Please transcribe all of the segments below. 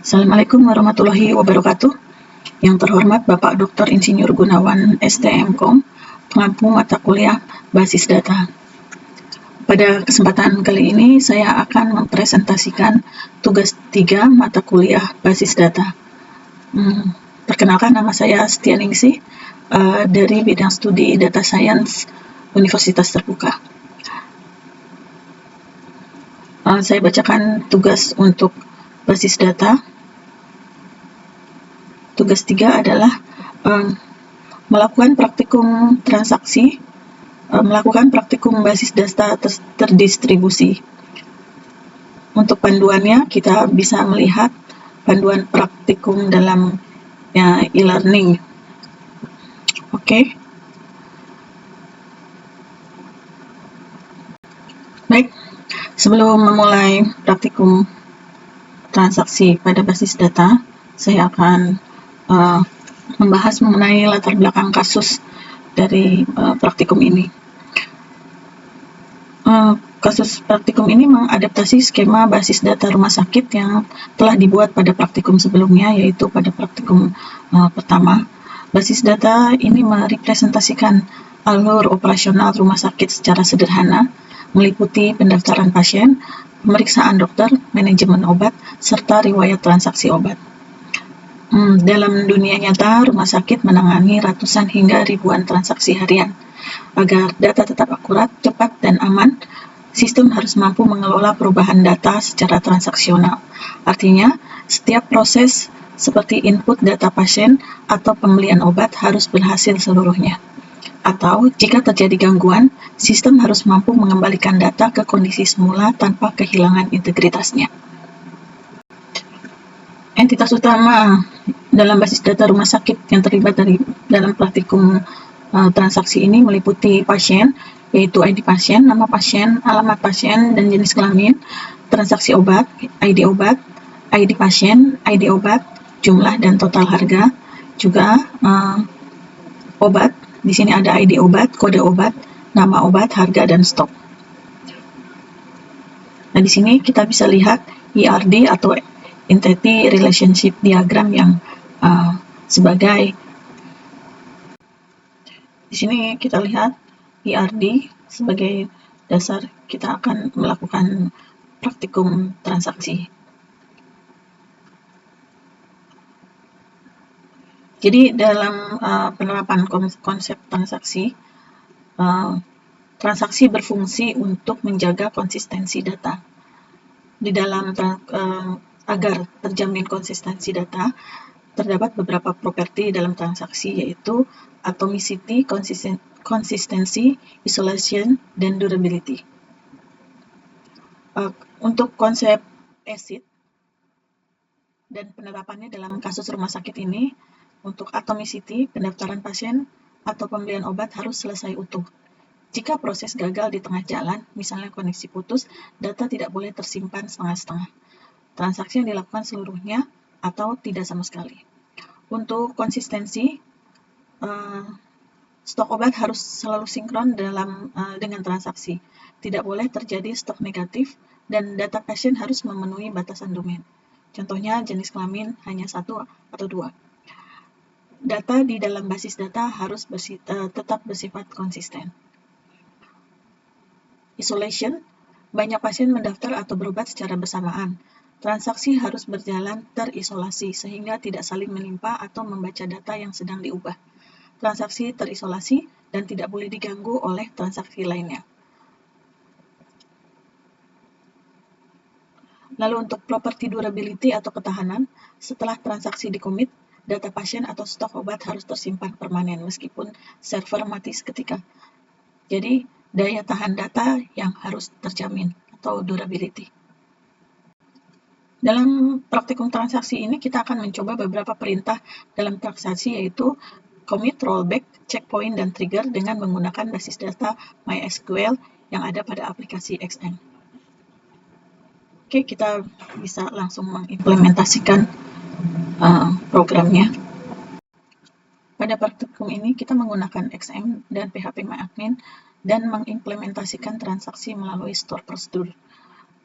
Assalamualaikum warahmatullahi wabarakatuh. Yang terhormat Bapak Dr. Insinyur Gunawan STMKOM, pengampu mata kuliah Basis Data. Pada kesempatan kali ini saya akan mempresentasikan tugas 3 mata kuliah Basis Data. Perkenalkan, nama saya Setianingsih dari bidang studi Data Science Universitas Terbuka. Saya bacakan tugas untuk basis data. Tugas 3 adalah melakukan praktikum transaksi, melakukan praktikum basis data terdistribusi. Untuk panduannya, kita bisa melihat panduan praktikum dalam e-learning. Oke. Baik, sebelum memulai praktikum transaksi pada basis data, saya akan membahas mengenai latar belakang kasus dari praktikum ini. Kasus praktikum ini mengadaptasi skema basis data rumah sakit yang telah dibuat pada praktikum sebelumnya, yaitu pada praktikum pertama. Basis data ini merepresentasikan alur operasional rumah sakit secara sederhana, meliputi pendaftaran pasien, pemeriksaan dokter, manajemen obat, serta riwayat transaksi obat. Dalam dunia nyata, rumah sakit menangani ratusan hingga ribuan transaksi harian. Agar data tetap akurat, cepat, dan aman, sistem harus mampu mengelola perubahan data secara transaksional. Artinya, setiap proses seperti input data pasien atau pembelian obat harus berhasil seluruhnya. Atau, jika terjadi gangguan, sistem harus mampu mengembalikan data ke kondisi semula tanpa kehilangan integritasnya. Entitas utama dalam basis data rumah sakit yang terlibat dalam praktikum transaksi ini meliputi pasien, yaitu ID pasien, nama pasien, alamat pasien, dan jenis kelamin, transaksi obat, ID pasien, ID obat, jumlah dan total harga, juga obat. Di sini ada ID obat, kode obat, nama obat, harga, dan stok. Nah, di sini kita bisa lihat ERD atau Entity Relationship Diagram yang sebagai, di sini kita lihat ERD sebagai dasar kita akan melakukan praktikum transaksi. Jadi dalam penerapan konsep transaksi, transaksi berfungsi untuk menjaga konsistensi data. Di dalam agar terjamin konsistensi data, terdapat beberapa properti dalam transaksi, yaitu atomicity, consistency, isolation, dan durability. Untuk konsep ACID dan penerapannya dalam kasus rumah sakit ini, untuk atomicity, pendaftaran pasien atau pembelian obat harus selesai utuh. Jika proses gagal di tengah jalan, misalnya koneksi putus, data tidak boleh tersimpan setengah-setengah. Transaksi yang dilakukan seluruhnya atau tidak sama sekali. Untuk konsistensi, stok obat harus selalu sinkron dengan transaksi. Tidak boleh terjadi stok negatif dan data pasien harus memenuhi batasan domain. Contohnya, jenis kelamin hanya 1 atau 2. Data di dalam basis data harus tetap bersifat konsisten. Isolation, banyak pasien mendaftar atau berobat secara bersamaan. Transaksi harus berjalan terisolasi sehingga tidak saling menimpa atau membaca data yang sedang diubah. Transaksi terisolasi dan tidak boleh diganggu oleh transaksi lainnya. Lalu untuk properti durability atau ketahanan, setelah transaksi dikomit, data pasien atau stok obat harus tersimpan permanen meskipun server mati seketika. Jadi, daya tahan data yang harus terjamin atau durability. Dalam praktikum transaksi ini, kita akan mencoba beberapa perintah dalam transaksi, yaitu commit, rollback, checkpoint, dan trigger dengan menggunakan basis data MySQL yang ada pada aplikasi XM. Oke, kita bisa langsung mengimplementasikan programnya. Pada praktikum ini, kita menggunakan XM dan PHPMyAdmin dan mengimplementasikan transaksi melalui store prosedur.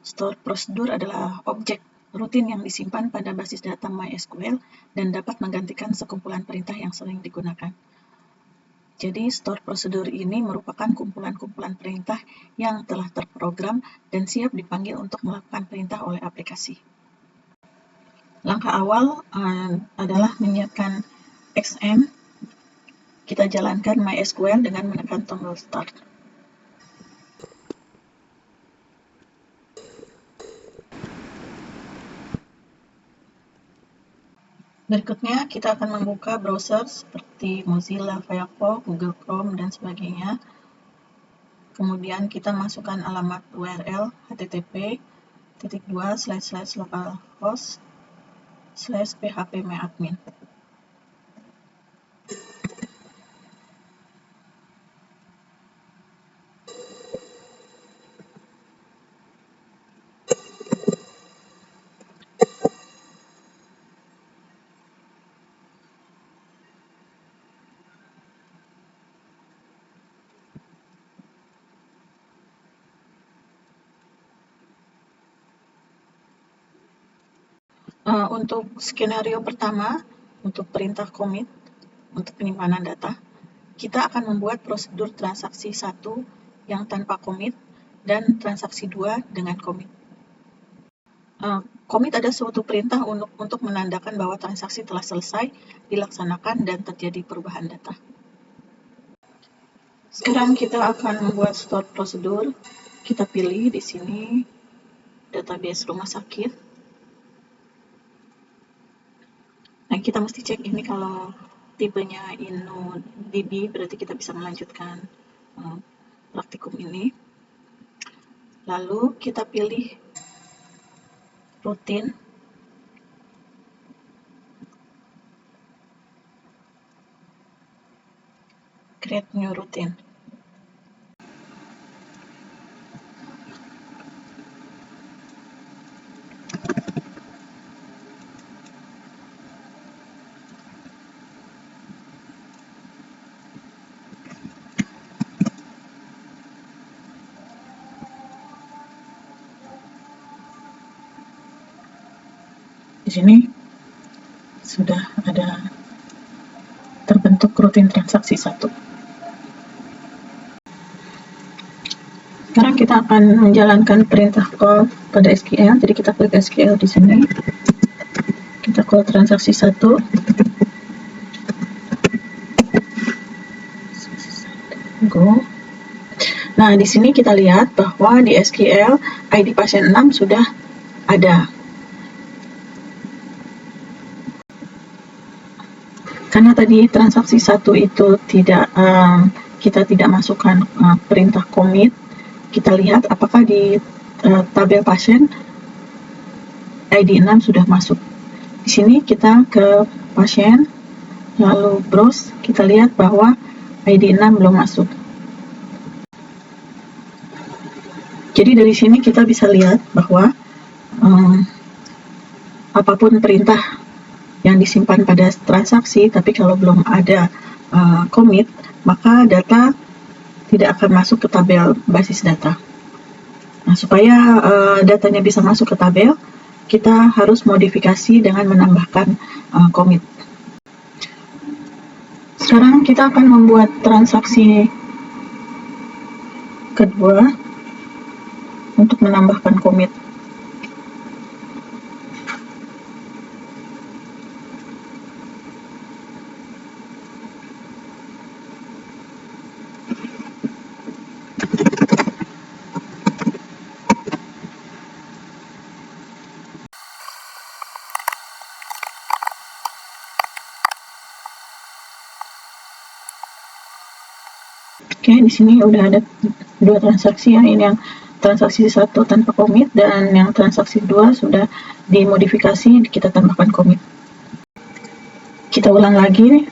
Store prosedur adalah objek rutin yang disimpan pada basis data MySQL dan dapat menggantikan sekumpulan perintah yang sering digunakan. Jadi, store prosedur ini merupakan kumpulan-kumpulan perintah yang telah terprogram dan siap dipanggil untuk melakukan perintah oleh aplikasi. Langkah awal adalah menyiapkan XM. Kita jalankan MySQL dengan menekan tombol Start. Berikutnya, kita akan membuka browser seperti Mozilla, Firefox, Google Chrome, dan sebagainya. Kemudian kita masukkan alamat URL http://localhost/phpMyAdmin. Untuk skenario pertama, untuk perintah commit, untuk penyimpanan data, kita akan membuat prosedur transaksi 1 yang tanpa commit dan transaksi 2 dengan commit. Commit ada suatu perintah untuk menandakan bahwa transaksi telah selesai dilaksanakan dan terjadi perubahan data. Sekarang kita akan membuat store prosedur. Kita pilih di sini database rumah sakit. Nah, kita mesti cek ini kalau tipenya InnoDB, berarti kita bisa melanjutkan praktikum ini. Lalu kita pilih rutin. Create new routine. Di sini sudah ada terbentuk rutin transaksi 1. Sekarang kita akan menjalankan perintah call pada SQL. Jadi kita klik SQL di sini. Kita call transaksi 1. Go. Nah, di sini kita lihat bahwa di SQL ID pasien 6 sudah ada. Karena tadi transaksi 1 itu kita tidak masukkan perintah commit, kita lihat apakah di tabel pasien ID 6 sudah masuk. Di sini kita ke pasien, lalu browse, kita lihat bahwa ID 6 belum masuk. Jadi dari sini kita bisa lihat bahwa apapun perintah yang disimpan pada transaksi, tapi kalau belum ada commit, maka data tidak akan masuk ke tabel basis data. Nah, supaya datanya bisa masuk ke tabel, kita harus modifikasi dengan menambahkan commit. Sekarang kita akan membuat transaksi kedua untuk menambahkan commit. Oke, di sini udah ada 2 transaksi ya. Ini yang transaksi 1 tanpa commit dan yang transaksi 2 sudah dimodifikasi, kita tambahkan commit. Kita ulang lagi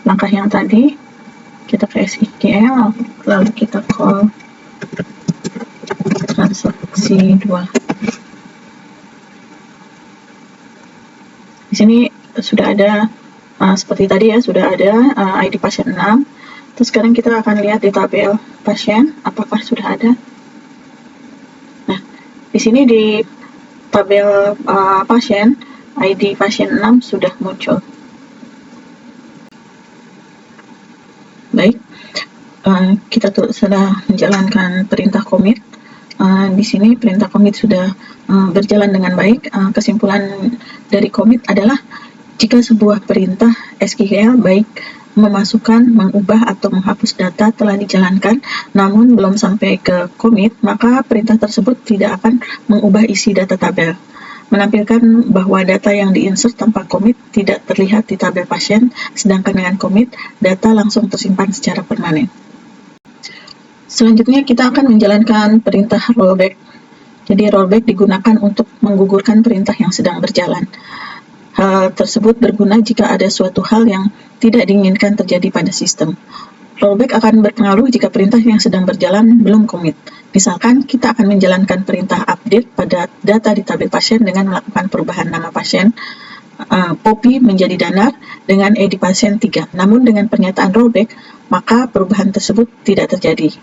langkah yang tadi. Kita ke SQL, lalu kita call transaksi 2. Di sini sudah ada seperti tadi ya, sudah ada ID pasien 6. Terus sekarang kita akan lihat di tabel pasien apakah sudah ada. Nah, di sini di tabel pasien, ID pasien 6 sudah muncul. Baik, kita sudah menjalankan perintah commit. Di sini perintah commit sudah berjalan dengan baik. Kesimpulan dari commit adalah jika sebuah perintah SQL baik memasukkan, mengubah, atau menghapus data telah dijalankan namun belum sampai ke commit, maka perintah tersebut tidak akan mengubah isi data tabel, menampilkan bahwa data yang diinsert tanpa commit tidak terlihat di tabel pasien, sedangkan dengan commit, data langsung tersimpan secara permanen. Selanjutnya kita akan menjalankan perintah rollback. Jadi rollback digunakan untuk menggugurkan perintah yang sedang berjalan. Hal tersebut berguna jika ada suatu hal yang tidak diinginkan terjadi pada sistem. Rollback akan berpengaruh jika perintah yang sedang berjalan belum commit. Misalkan, kita akan menjalankan perintah update pada data di tabel pasien dengan melakukan perubahan nama pasien Poppy menjadi Danar dengan ID pasien 3. Namun dengan pernyataan rollback, maka perubahan tersebut tidak terjadi.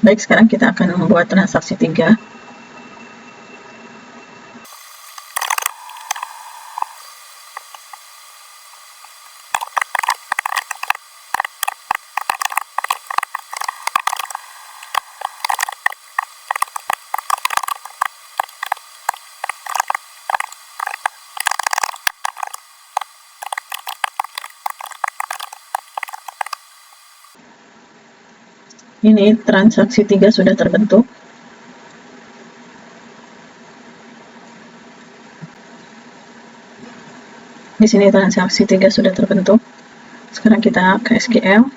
Baik, sekarang kita akan membuat transaksi 3. Ini transaksi 3 sudah terbentuk. Di sini transaksi 3 sudah terbentuk. Sekarang kita ke SQL.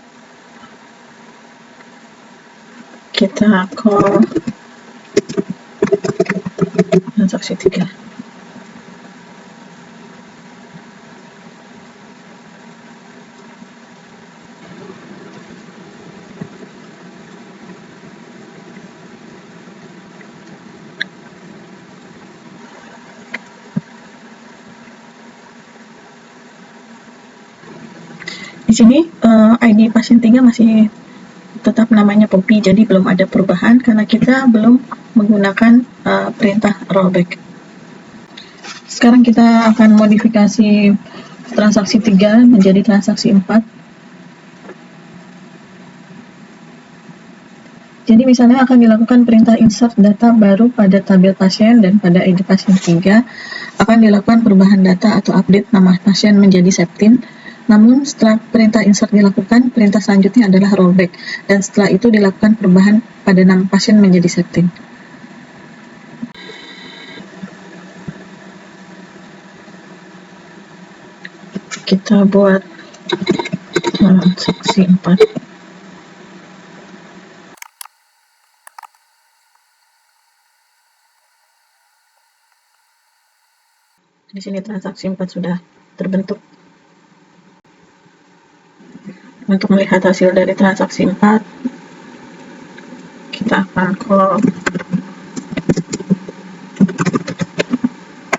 Kita call transaksi 3. Di sini ID pasien 3 masih tetap namanya Poppy, jadi belum ada perubahan karena kita belum menggunakan perintah rollback. Sekarang kita akan modifikasi transaksi 3 menjadi transaksi 4. Jadi misalnya akan dilakukan perintah insert data baru pada tabel pasien dan pada ID pasien 3 akan dilakukan perubahan data atau update nama pasien menjadi Septin. Namun setelah perintah insert dilakukan, perintah selanjutnya adalah rollback, dan setelah itu dilakukan perubahan pada nama pasien menjadi Septin. Kita buat transaksi 4. Di sini transaksi 4 sudah terbentuk. Untuk melihat hasil dari transaksi 4, kita akan call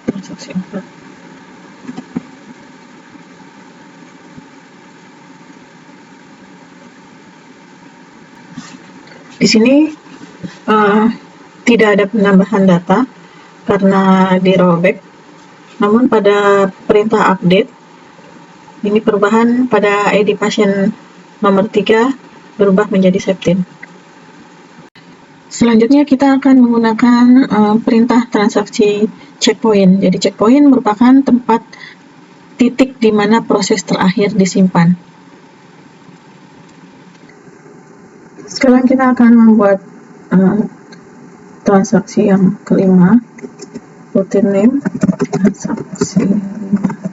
transaksi 4. Di sini tidak ada penambahan data karena di rollback, namun pada perintah update ini perubahan pada ID pasien nomor 3 berubah menjadi Septin. Selanjutnya kita akan menggunakan perintah transaksi checkpoint. Jadi checkpoint merupakan tempat titik di mana proses terakhir disimpan. Sekarang kita akan membuat transaksi yang kelima, routine name transaksi 5.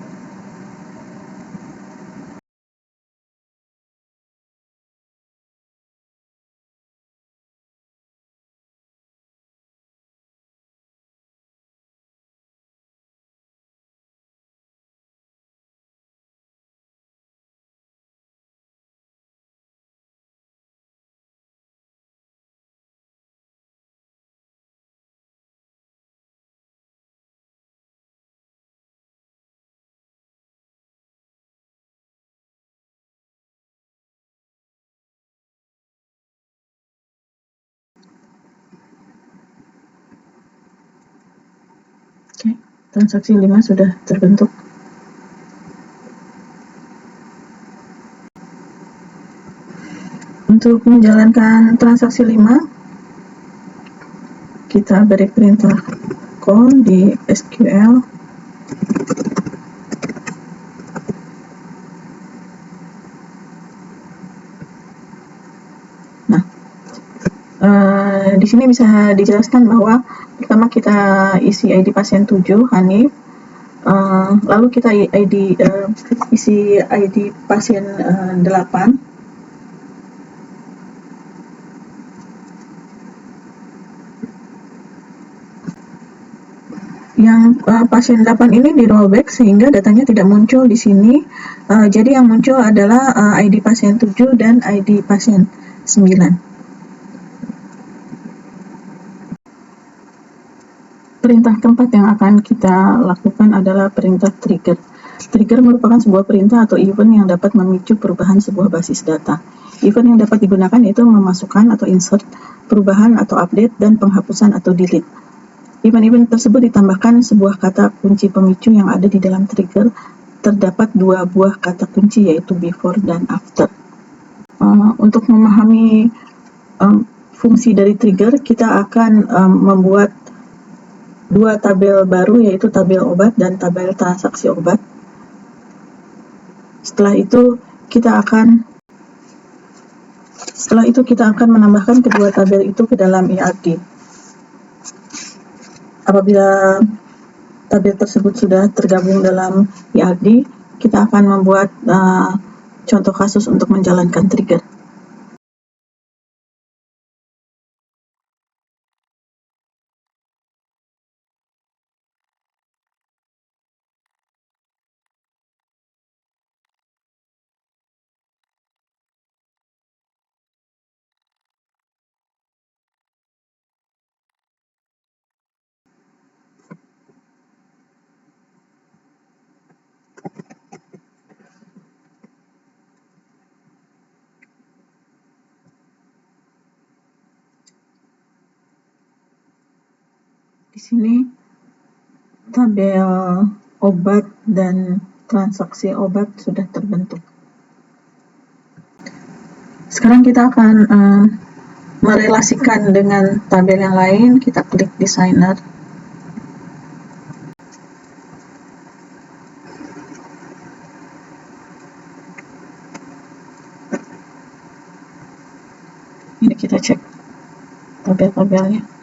Oke, transaksi 5 sudah terbentuk. Untuk menjalankan transaksi 5, kita beri perintah call di SQL. Nah, di sini bisa dijelaskan bahwa pertama kita isi ID pasien 7, Hanif, lalu kita isi ID pasien 8. Yang pasien 8 ini di rollback sehingga datanya tidak muncul di sini. Jadi yang muncul adalah ID pasien 7 dan ID pasien 9. Perintah keempat yang akan kita lakukan adalah perintah trigger. Trigger merupakan sebuah perintah atau event yang dapat memicu perubahan sebuah basis data. Event yang dapat digunakan yaitu memasukkan atau insert, perubahan atau update, dan penghapusan atau delete. Event-event tersebut ditambahkan sebuah kata kunci pemicu yang ada di dalam trigger. Terdapat 2 buah kata kunci yaitu before dan after. Untuk memahami fungsi dari trigger, kita akan membuat 2 tabel baru yaitu tabel obat dan tabel transaksi obat. Setelah itu kita akan menambahkan kedua tabel itu ke dalam ERD. Apabila tabel tersebut sudah tergabung dalam ERD, kita akan membuat contoh kasus untuk menjalankan trigger. Di sini tabel obat dan transaksi obat sudah terbentuk. Sekarang kita akan merelasikan dengan tabel yang lain. Kita klik designer. Ini kita cek tabel-tabelnya.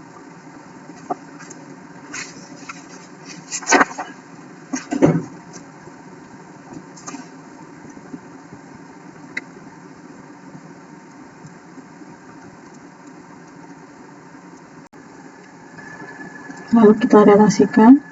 Lalu kita relasikan.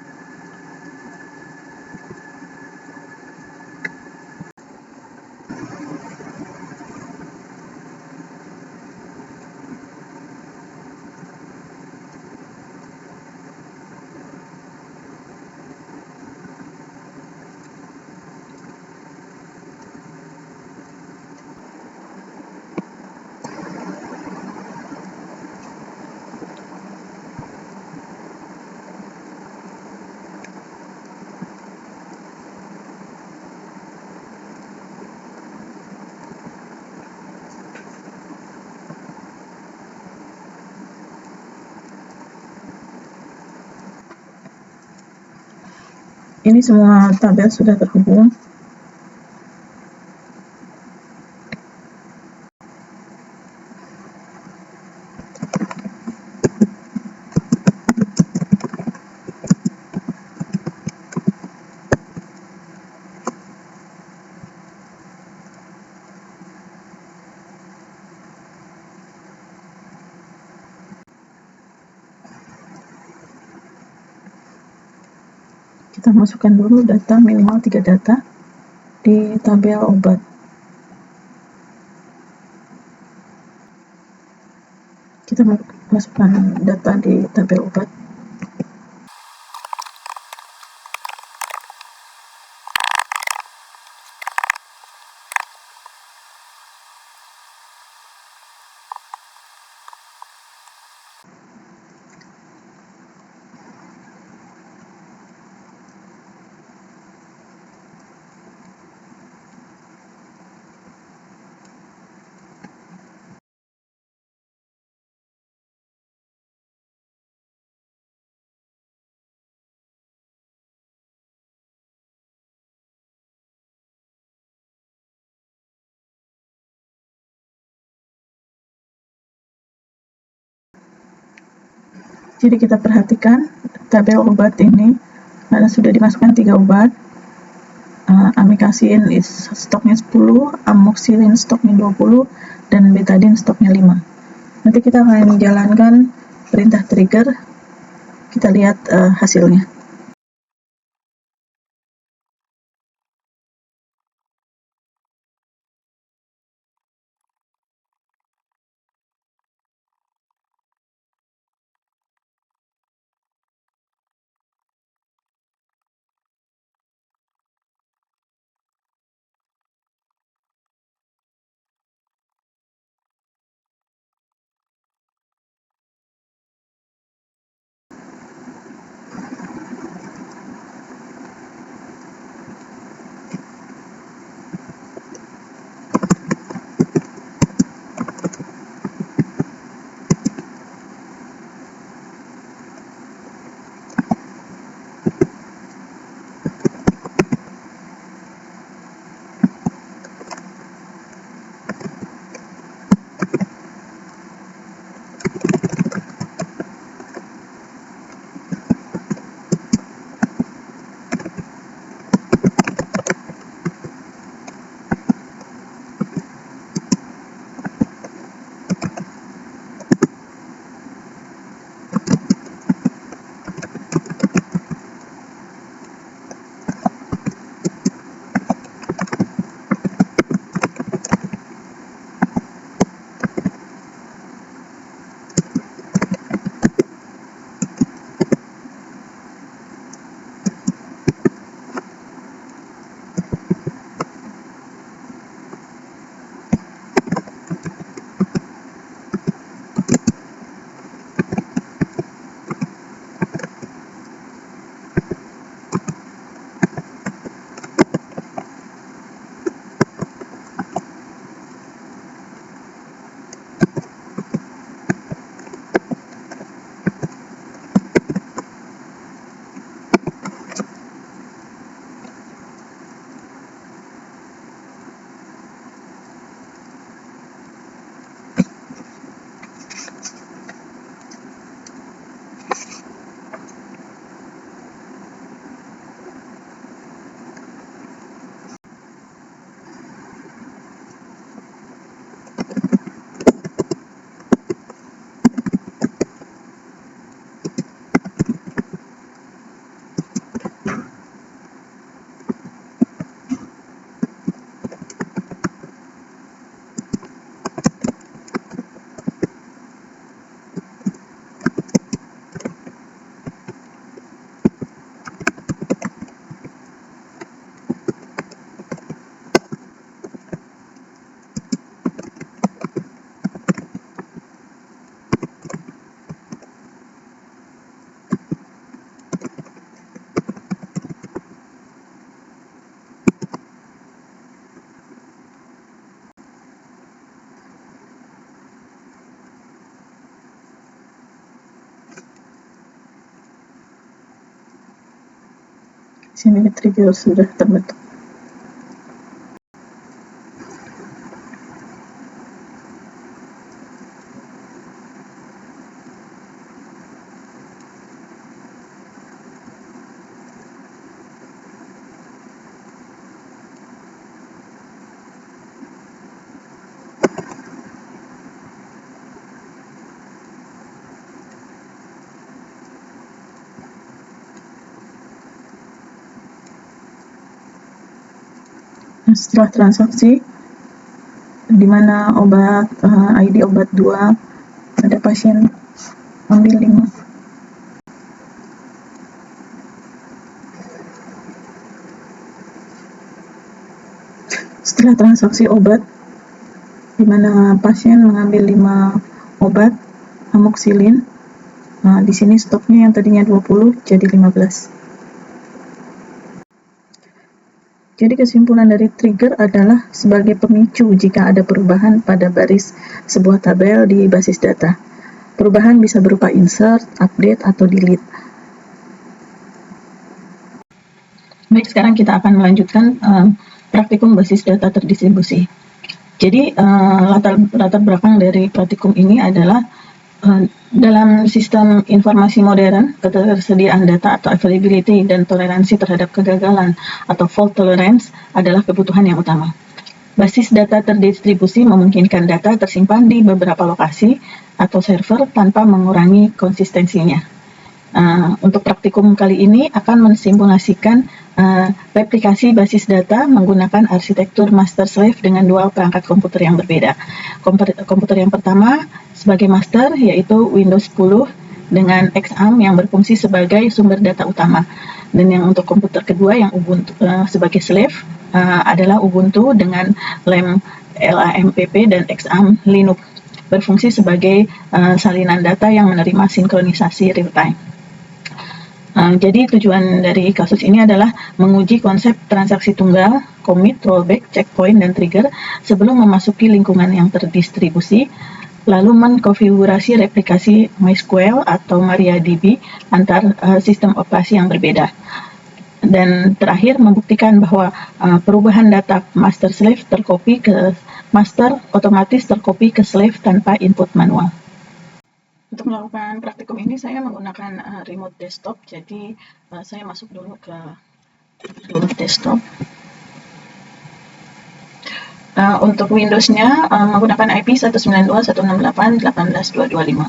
Ini semua tabel sudah terhubung. Kita masukkan dulu data, minimal 3 data di tabel obat. Kita masukkan data di tabel obat. Jadi kita perhatikan tabel obat ini sudah dimasukkan 3 obat. Amikacin stoknya 10, amoxicillin stoknya 20, dan betadine stoknya 5. Nanti kita akan menjalankan perintah trigger. Kita lihat hasilnya. Sini trigger sudah terbentuk. Setelah transaksi, di mana obat ID obat 2 ada pasien ambil 5. Setelah transaksi obat, di mana pasien mengambil 5 obat amoxicillin, di sini stoknya yang tadinya 20 jadi 15. Jadi kesimpulan dari trigger adalah sebagai pemicu jika ada perubahan pada baris sebuah tabel di basis data. Perubahan bisa berupa insert, update, atau delete. Baik, sekarang kita akan melanjutkan praktikum basis data terdistribusi. Jadi latar belakang dari praktikum ini adalah Dalam sistem informasi modern, ketersediaan data atau availability dan toleransi terhadap kegagalan atau fault tolerance adalah kebutuhan yang utama. Basis data terdistribusi memungkinkan data tersimpan di beberapa lokasi atau server tanpa mengurangi konsistensinya. Untuk praktikum kali ini akan mensimulasikan replikasi basis data menggunakan arsitektur master-slave dengan dua perangkat komputer yang berbeda. Komputer yang pertama sebagai master yaitu Windows 10 dengan XAMPP yang berfungsi sebagai sumber data utama, dan yang untuk komputer kedua yang Ubuntu sebagai slave adalah Ubuntu dengan LAMPP dan XAMPP Linux berfungsi sebagai salinan data yang menerima sinkronisasi real time. Jadi tujuan dari kasus ini adalah menguji konsep transaksi tunggal, commit, rollback, checkpoint, dan trigger sebelum memasuki lingkungan yang terdistribusi, lalu mengkonfigurasi replikasi MySQL atau MariaDB antar sistem operasi yang berbeda. Dan terakhir membuktikan bahwa perubahan data master slave terkopi ke master otomatis terkopi ke slave tanpa input manual. Untuk melakukan praktikum ini saya menggunakan remote desktop, jadi saya masuk dulu ke remote desktop. Untuk Windows-nya menggunakan IP 192.168.18.225.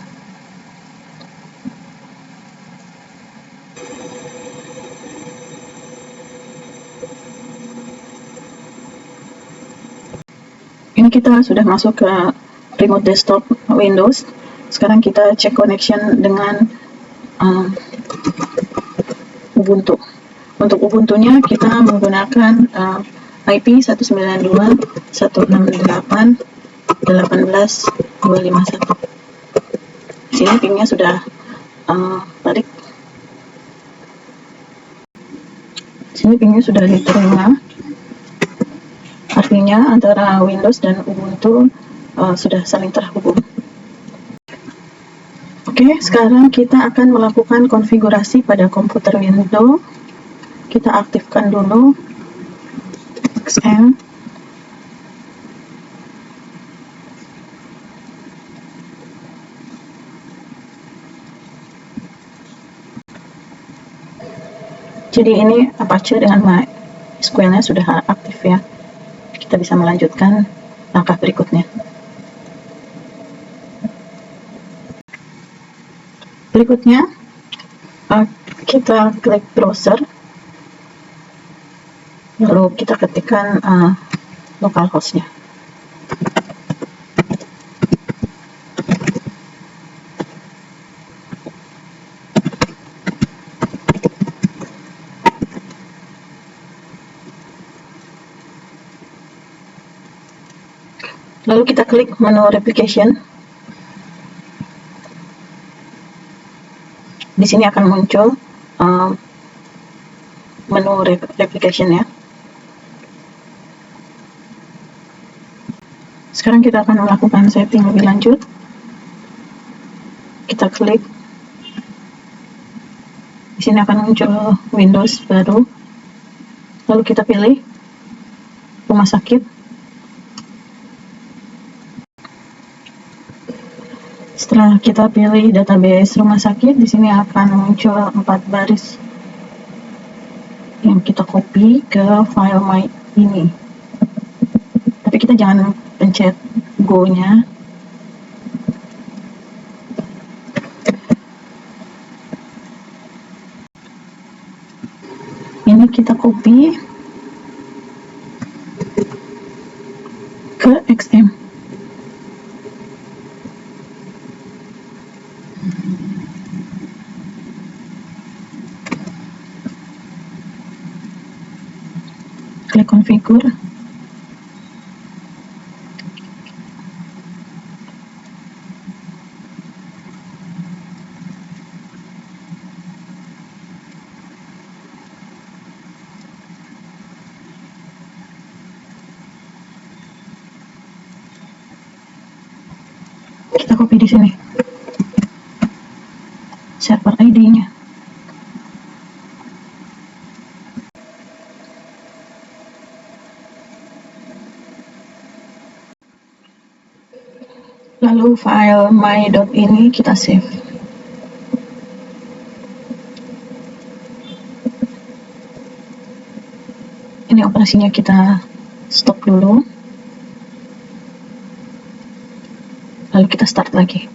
Ini kita sudah masuk ke remote desktop Windows. Sekarang kita cek connection dengan Ubuntu. Untuk Ubuntu-nya kita menggunakan IP 192.168.18.251. Sini pingnya sudah balik. Sini pingnya sudah diterima. Artinya antara Windows dan Ubuntu sudah saling terhubung. Oke, sekarang kita akan melakukan konfigurasi pada komputer Windows. Kita aktifkan dulu XAMPP. Jadi ini Apache dengan MySQL-nya sudah aktif ya. Kita bisa melanjutkan langkah berikutnya. Berikutnya kita klik browser, lalu kita ketikkan localhost-nya. Lalu kita klik menu replication. Di sini akan muncul menu replication ya. Sekarang kita akan melakukan setting lebih lanjut. Kita klik. Di sini akan muncul Windows baru. Lalu kita pilih rumah sakit. Setelah kita pilih database rumah sakit, di sini akan muncul 4 baris yang kita copy ke file my ini. Tapi kita jangan pencet go-nya. Ini kita copy ke XAMPP. Klik configure. Kita copy di sini server ID-nya. Lalu Lalu file my.ini kita save. Ini operasinya kita stop dulu. Lalu kita start lagi.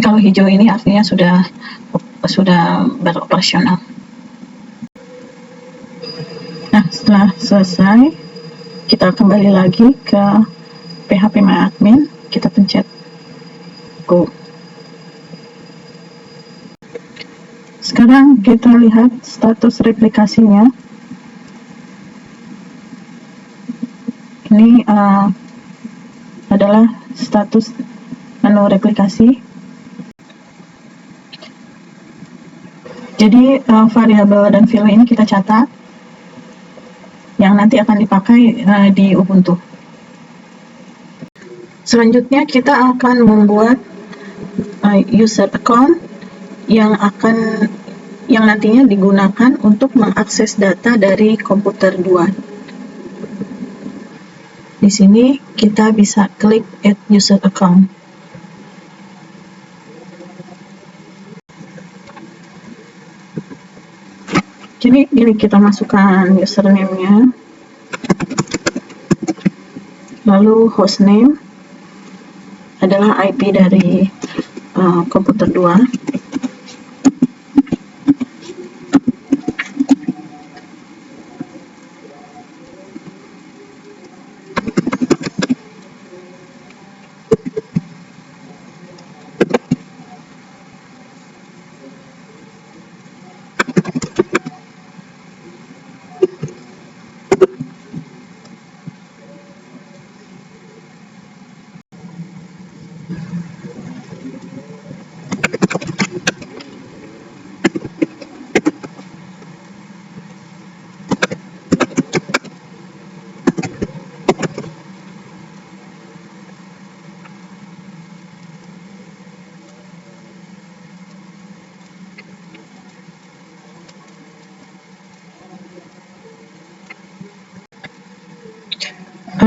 Kalau hijau ini artinya sudah beroperasional. Nah, setelah selesai, kita kembali lagi ke phpMyAdmin, kita pencet go. Sekarang kita lihat status replikasinya. Ini adalah status menu replikasi. Jadi variabel dan value ini kita catat yang nanti akan dipakai di Ubuntu. Selanjutnya kita akan membuat user account yang nantinya digunakan untuk mengakses data dari komputer 2. Di sini kita bisa klik add user account. Jadi ini kita masukkan username-nya, lalu hostname adalah IP dari komputer 2.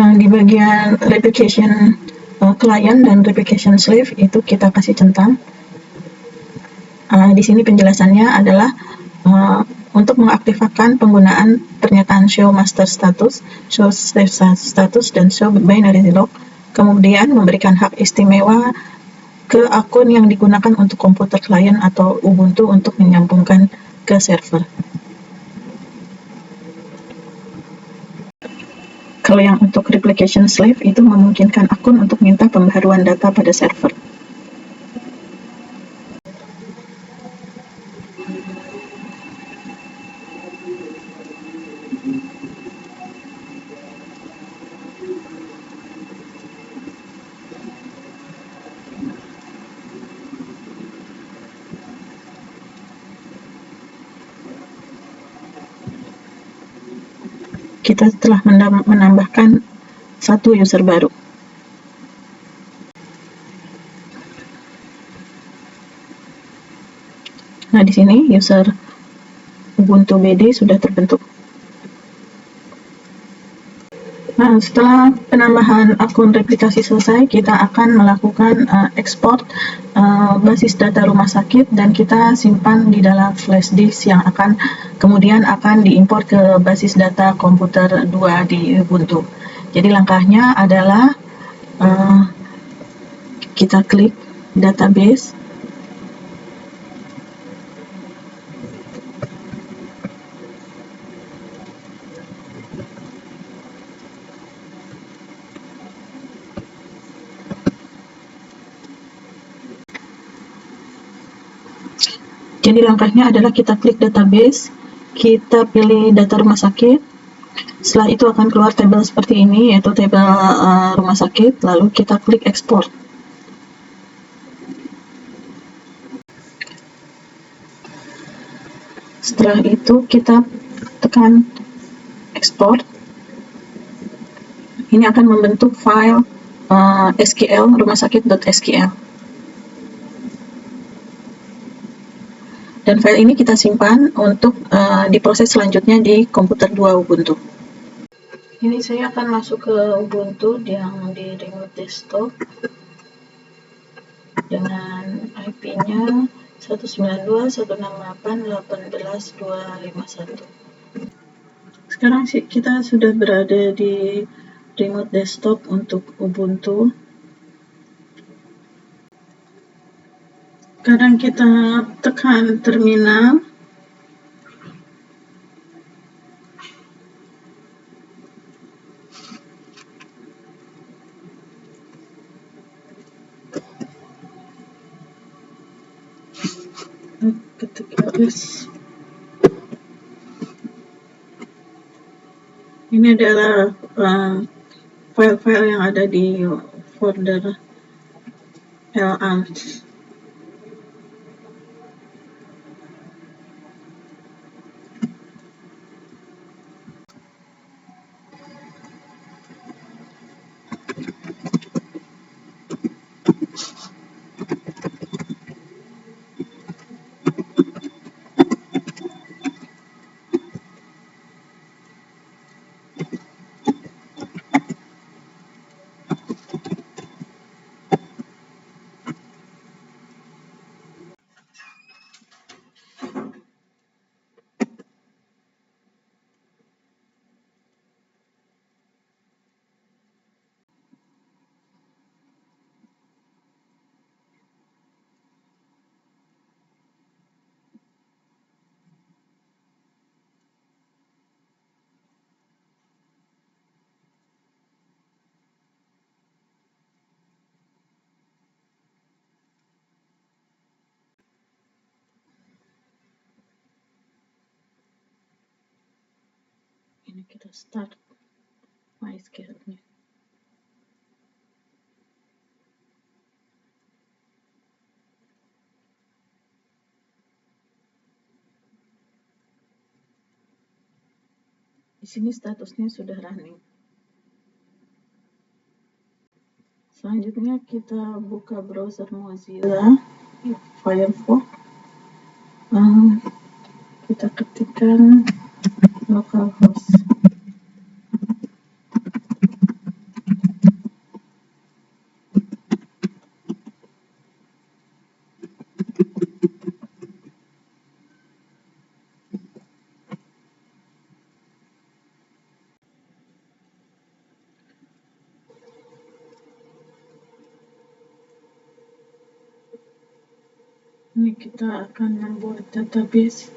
Di bagian replication client dan replication slave itu kita kasih centang. Di sini penjelasannya adalah untuk mengaktifkan penggunaan pernyataan show master status, show slave status, dan show binary log, kemudian memberikan hak istimewa ke akun yang digunakan untuk komputer klien atau Ubuntu untuk menyambungkan ke server. Kalau yang untuk replication slave itu memungkinkan akun untuk minta pembaharuan data pada server. Kita telah menambahkan satu user baru. Nah, di sini user Ubuntu BD sudah terbentuk. Nah, setelah penambahan akun replikasi selesai, kita akan melakukan ekspor basis data rumah sakit dan kita simpan di dalam flash disk yang kemudian akan diimpor ke basis data komputer 2 di Ubuntu. Jadi langkahnya adalah kita klik database. Jadi langkahnya adalah kita klik database, kita pilih data rumah sakit. Setelah itu akan keluar tabel seperti ini, yaitu tabel rumah sakit, lalu kita klik export. Setelah itu kita tekan export. Ini akan membentuk file SQL rumah sakit.sql. Dan file ini kita simpan untuk diproses selanjutnya di komputer 2 Ubuntu. Ini saya akan masuk ke Ubuntu yang di remote desktop dengan IP-nya 192.168.18.251. Sekarang kita sudah berada di remote desktop untuk Ubuntu. Sekarang kita tekan terminal. Ketik ls. Ini adalah file-file yang ada di folder larms. Ini kita start MySQL-nya. Di sini statusnya sudah running. Selanjutnya kita buka browser Mozilla Firefox. Kita ketikkan localhost. Ini kita akan membuat database.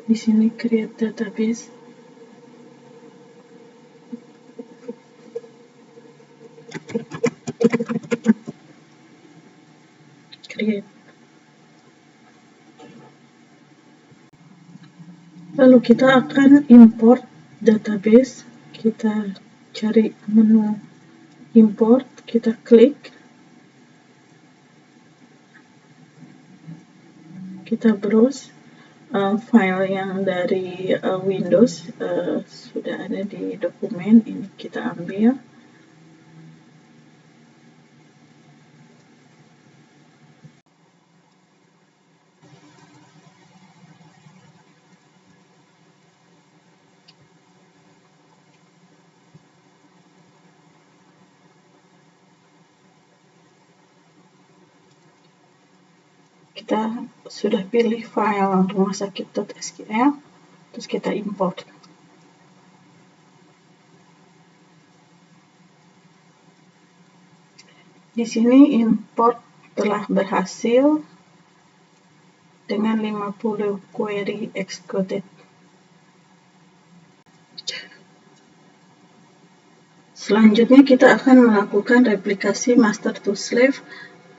Di sini create database. Create. Lalu kita akan import database. Kita cari menu import, kita klik. Kita browse file yang dari Windows sudah ada di dokumen. Ini kita ambil. Kita sudah pilih file rumahsakit.sql, terus kita import. Di sini import telah berhasil dengan 50 query executed. Selanjutnya kita akan melakukan replikasi master to slave,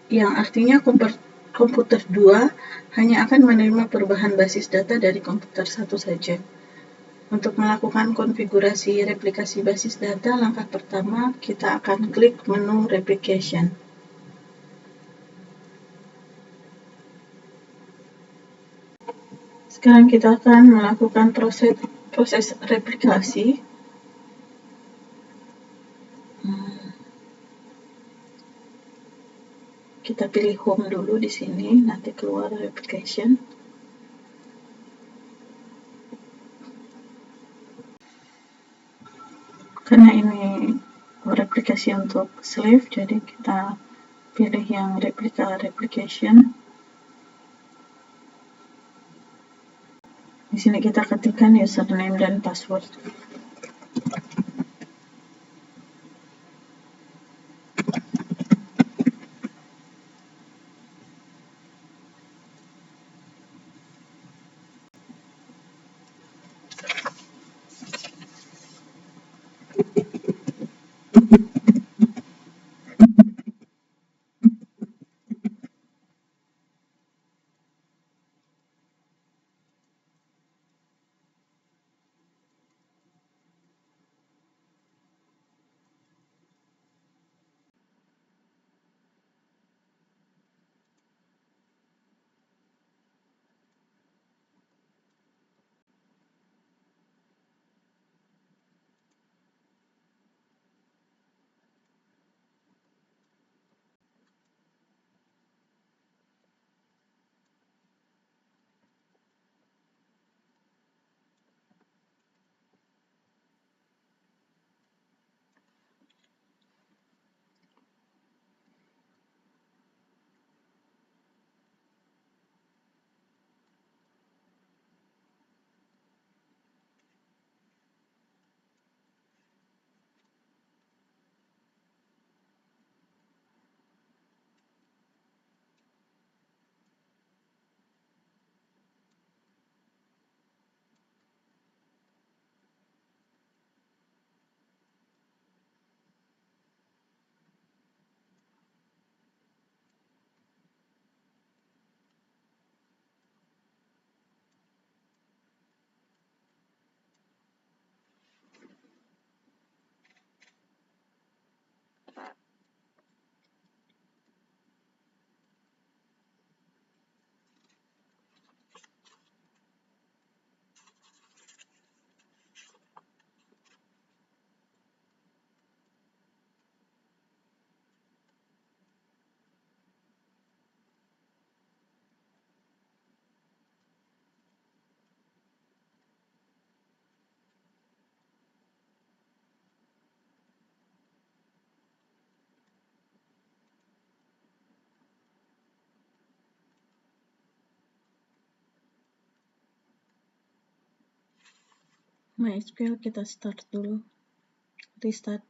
yang artinya komputer 2 hanya akan menerima perubahan basis data dari komputer 1 saja. Untuk melakukan konfigurasi replikasi basis data, langkah pertama kita akan klik menu replication. Sekarang kita akan melakukan proses replikasi. Kita pilih home dulu di sini, nanti keluar replication. Karena ini replikasi untuk slave, jadi kita pilih yang replication. Di sini kita ketikkan username dan password. MySQL kita start dulu, restart.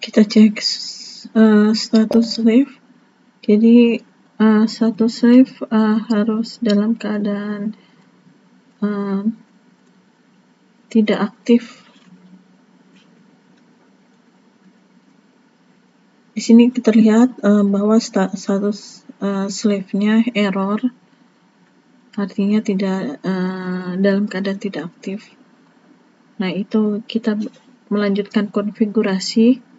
Kita cek status slave. Jadi status slave harus dalam keadaan tidak aktif. Di sini kita lihat bahwa status slave-nya error, artinya tidak dalam keadaan tidak aktif. Nah, itu kita melanjutkan konfigurasi.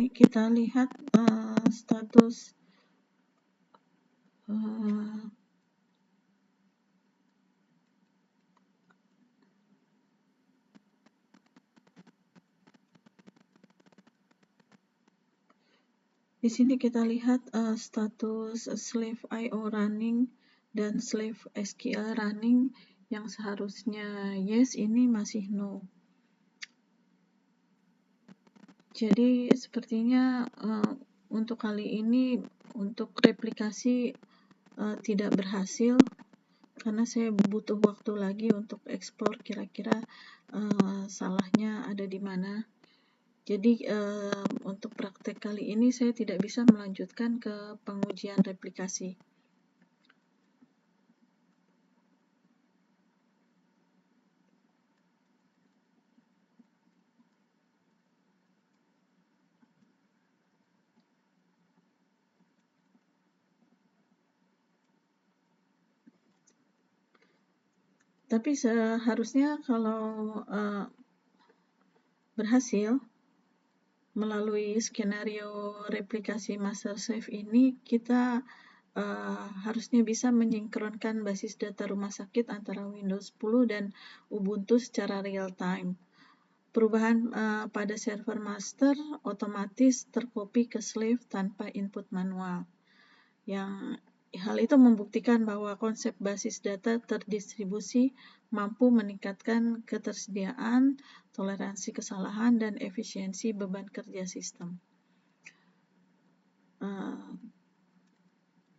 sini kita lihat status di sini kita lihat status slave IO running dan slave SQL running yang seharusnya yes, ini masih no. Jadi sepertinya untuk kali ini untuk replikasi tidak berhasil karena saya butuh waktu lagi untuk ekspor kira-kira salahnya ada di mana. Jadi untuk praktek kali ini saya tidak bisa melanjutkan ke pengujian replikasi. Tapi seharusnya kalau berhasil melalui skenario replikasi master slave ini, kita harusnya bisa menyinkronkan basis data rumah sakit antara Windows 10 dan Ubuntu secara real time. Perubahan pada server master otomatis terkopi ke slave tanpa input manual. Hal itu membuktikan bahwa konsep basis data terdistribusi mampu meningkatkan ketersediaan, toleransi kesalahan, dan efisiensi beban kerja sistem.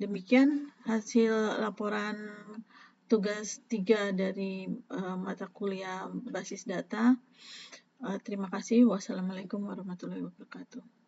Demikian hasil laporan tugas 3 dari mata kuliah basis data. Terima kasih. Wassalamualaikum warahmatullahi wabarakatuh.